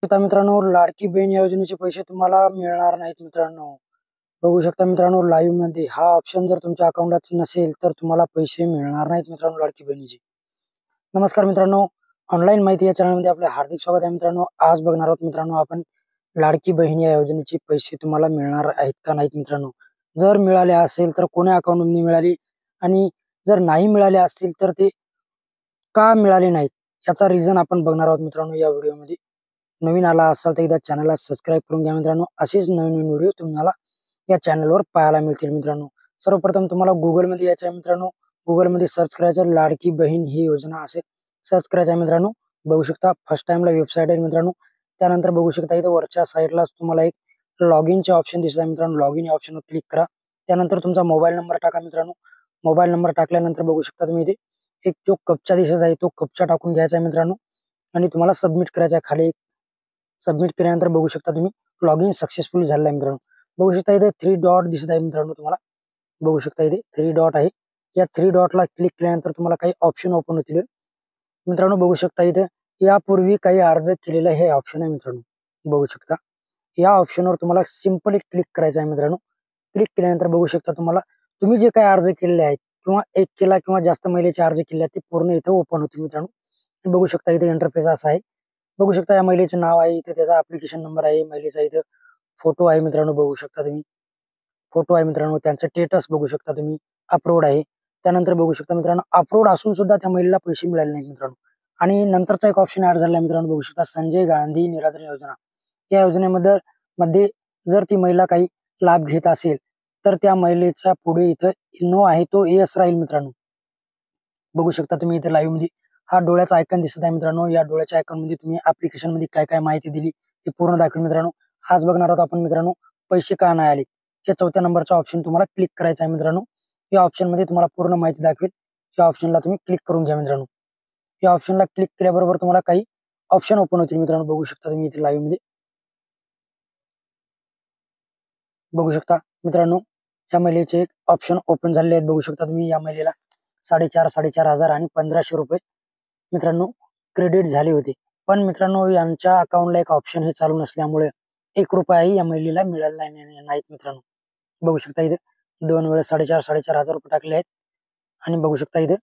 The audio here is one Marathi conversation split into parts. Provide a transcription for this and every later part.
आता मित्रांनो, लाडकी बहीण योजनेचे पैसे तुम्हाला मिळणार नाहीत मित्रांनो. बघू शकता मित्रांनो, लाईव्ह मध्ये हा ऑप्शन जर तुमच्या अकाउंटात नसेल तर तुम्हाला पैसे मिळणार नाहीत मित्रांनो लाडकी बहिणीचे. नमस्कार मित्रांनो, ऑनलाईन माहिती या चॅनलमध्ये आपले हार्दिक स्वागत आहे मित्रांनो. आज बघणार आहोत मित्रांनो आपण लाडकी बहीण या योजनेचे पैसे तुम्हाला मिळणार आहेत का नाहीत मित्रांनो. जर मिळाले असेल तर कोण्या अकाउंटमधून मिळाली आणि जर नाही मिळाले असतील तर ते का मिळाले नाहीत याचा रिझन आपण बघणार आहोत मित्रांनो या व्हिडिओमध्ये. नवीन आला असाल तर एकदा चॅनलला सबस्क्राईब करून घ्या मित्रांनो. असेच नवीन नवीन व्हिडिओ तुम्हाला या चॅनलवर पाहायला मिळतील मित्रांनो. सर्वप्रथम तुम्हाला गुगलमध्ये यायचं आहे मित्रांनो. गुगलमध्ये सर्च करायचं लाडकी बहीण ही योजना असे सर्च करायचं आहे मित्रांनो. बघू शकता फर्स्ट टाइमला वेबसाईट आहे मित्रांनो. त्यानंतर बघू शकता इथं वरच्या साईडला तुम्हाला एक लॉग इनचे ऑप्शन दिसत आहे मित्रांनो. लॉग इन या ऑप्शनवर क्लिक करा. त्यानंतर तुमचा मोबाईल नंबर टाका मित्रांनो. मोबाईल नंबर टाकल्यानंतर बघू शकता तुम्ही इथे एक जो कप्चा दिसत आहे तो कप्चा टाकून घ्यायचा आहे मित्रांनो आणि तुम्हाला सबमिट करायचा आहे. खाली सबमिट केल्यानंतर बघू शकता तुम्ही लॉग इन सक्सेसफुल झालेलं आहे मित्रांनो. बघू शकता इथे 3 डॉट दिसत आहे मित्रांनो. तुम्हाला बघू शकता इथे 3 डॉट आहे. या 3 डॉटला क्लिक केल्यानंतर तुम्हाला काही ऑप्शन ओपन होतील मित्रांनो. बघू शकता इथे यापूर्वी काही अर्ज केलेला हे ऑप्शन आहे मित्रांनो. बघू शकता या ऑप्शनवर तुम्हाला सिंपली क्लिक करायचं आहे मित्रांनो. क्लिक केल्यानंतर बघू शकता तुम्हाला तुम्ही जे काही अर्ज केलेले आहेत किंवा एक केला किंवा जास्त महिलेचे अर्ज केले आहेत ते पूर्ण इथे ओपन होतील मित्रांनो. बघू शकता इथे इंटरफेस असा आहे. बघू शकता या महिलेचे नाव आहे, इथे त्याचा ऍप्लिकेशन नंबर आहे, महिलेचा इथं फोटो आहे मित्रांनो. बघू शकता तुम्ही फोटो आहे मित्रांनो. त्यांचं स्टेटस बघू शकता तुम्ही अपलोड आहे. त्यानंतर बघू शकता मित्रांनो अपलोड असून सुद्धा त्या महिलेला पैसे मिळाले नाहीत मित्रांनो. आणि नंतरचा एक ऑप्शन ऍड झाला मित्रांनो. बघू शकता संजय गांधी निराधार योजना. या योजनेमध्ये मध्ये जर ती महिला काही लाभ घेत असेल तर त्या महिलेचा पुढे इथं नो आहे तो येस राहील मित्रांनो. बघू शकता तुम्ही इथे लाईव्ह मध्ये हा डोळ्याचा आयकॉन दिसत आहे मित्रांनो. या डोळ्याच्या आयकॉन मध्ये तुम्ही ऍप्लिकेशन मध्ये काय काय माहिती दिली ते पूर्ण दाखवेल मित्रांनो. आज बघणार आहोत आपण मित्रांनो पैसे का नाही आले. या 4थ्या नंबरचा ऑप्शन तुम्हाला क्लिक करायचा आहे मित्रांनो. या ऑप्शन मध्ये तुम्हाला पूर्ण माहिती दाखवेल. या ऑप्शनला तुम्ही क्लिक करून घ्या मित्रांनो. या ऑप्शनला क्लिक केल्याबरोबर तुम्हाला काही ऑप्शन ओपन होतील मित्रांनो. बघू शकता तुम्ही इथे लाईव्ह मध्ये बघू शकता मित्रांनो या महिलेचे ऑप्शन ओपन झालेले आहेत. बघू शकता तुम्ही या महिलेला 4,500 आणि 1,500 रुपये मित्रांनो क्रेडिट झाले होते. पण मित्रांनो यांच्या अकाउंटला एक ऑप्शन हे चालू नसल्यामुळे 1 रुपयाही या महिलेला मिळाला नाहीत मित्रांनो. बघू शकता इथे 2 वेळेस 4,500 रुपये टाकले आहेत आणि बघू शकता इथे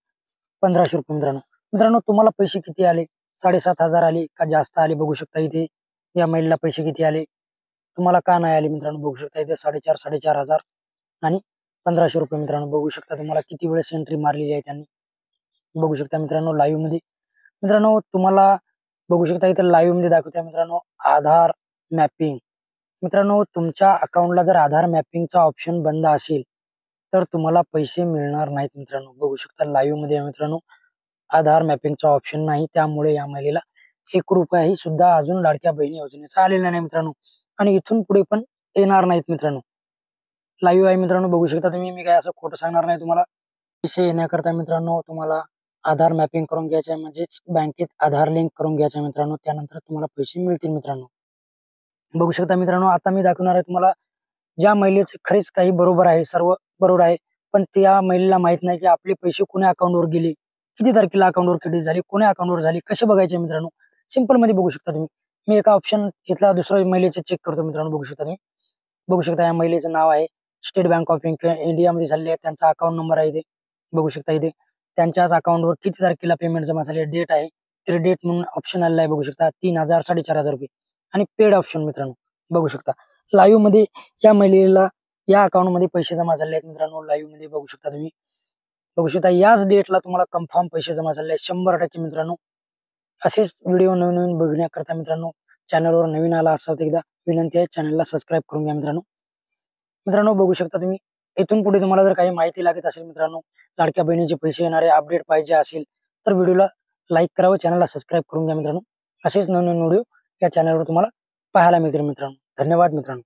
1,500 रुपये मित्रांनो. मित्रांनो तुम्हाला पैसे किती आले? 7,500 आले का जास्त आले? बघू शकता इथे या महिलेला पैसे किती आले, तुम्हाला का नाही आले मित्रांनो. बघू शकता इथे 4,500 आणि 1,500 रुपये मित्रांनो. बघू शकता तुम्हाला किती वेळेस एंट्री मारलेली आहे त्यांनी. बघू शकता मित्रांनो लाईव्ह मध्ये मित्रांनो तुम्हाला बघू शकता इथे लाईव्ह मध्ये दाखवते मित्रांनो आधार मॅपिंग. मित्रांनो तुमच्या अकाउंटला जर आधार मॅपिंगचा ऑप्शन बंद असेल तर तुम्हाला पैसे मिळणार नाहीत मित्रांनो. बघू शकता लाईव्ह मध्ये मित्रांनो आधार मॅपिंगचा ऑप्शन नाही, त्यामुळे या महिलेला 1 रुपयाही सुद्धा अजून लाडक्या बहिणी योजनेचा आलेला नाही मित्रांनो आणि इथून पुढे पण येणार नाहीत मित्रांनो. लाईव्ह आहे मित्रांनो. बघू शकता तुम्ही, मी काय असं खोटं सांगणार नाही तुम्हाला. पैसे येण्याकरता मित्रांनो तुम्हाला आधार मॅपिंग करून घ्यायचं आहे, म्हणजेच बँकेत आधार लिंक करून घ्यायचं आहे मित्रांनो. त्यानंतर तुम्हाला पैसे मिळतील मित्रांनो. बघू शकता मित्रांनो आता मी दाखवणार आहे तुम्हाला ज्या महिलेचे खरेच काही बरोबर आहे, सर्व बरोबर आहे, पण त्या महिलेला माहित नाही की आपले पैसे कोण्या अकाउंटवर गेले, किती तारखेला अकाउंटवर क्रेडिट झाले, कोण्या अकाउंटवर झाले, कसे बघायचे मित्रांनो. सिंपल मध्ये बघू शकता तुम्ही. मी एका ऑप्शन इथला दुसऱ्या महिलेचे चेक करतो मित्रांनो. बघू शकता तुम्ही. बघू शकता या महिलेचं नाव आहे स्टेट बँक ऑफ इंडिया मध्ये झालेले आहे. त्यांचा अकाउंट नंबर आहे इथे. बघू शकता इथे त्यांच्याच अकाउंटवर किती तारखेला पेमेंट जमा झाले, डेट आहे, क्रेडिट म्हणून ऑप्शन आलेला आहे. बघू शकता 3,000 4,500 रुपये आणि पेड ऑप्शन मित्रांनो. बघू शकता लाईव्ह मध्ये या महिलेला या अकाउंट मध्ये पैसे जमा झाले आहेत मित्रांनो. लाईव्ह मध्ये बघू शकता तुम्ही. बघू शकता याच डेटला तुम्हाला कन्फर्म पैसे जमा झाले आहेत 100% मित्रांनो. असेच व्हिडिओ नवीन नवीन बघण्याकरता मित्रांनो चॅनलवर नवीन आला असाल तर एकदा विनंती आहे चॅनलला सबस्क्राईब करून घ्या मित्रांनो. मित्रांनो बघू शकता तुम्ही इथून पुढे तुम्हाला जर काही माहिती लागत असेल मित्रांनो, लाडक्या बहिणीचे पैसे येणारे अपडेट पाहिजे असेल तर व्हिडिओला लाईक करावं, चॅनलला सबस्क्राईब करून घ्या मित्रांनो. असेच नवीन नवीन व्हिडिओ या चॅनलवर तुम्हाला पाहायला मिळतील मित्रांनो. धन्यवाद मित्रांनो.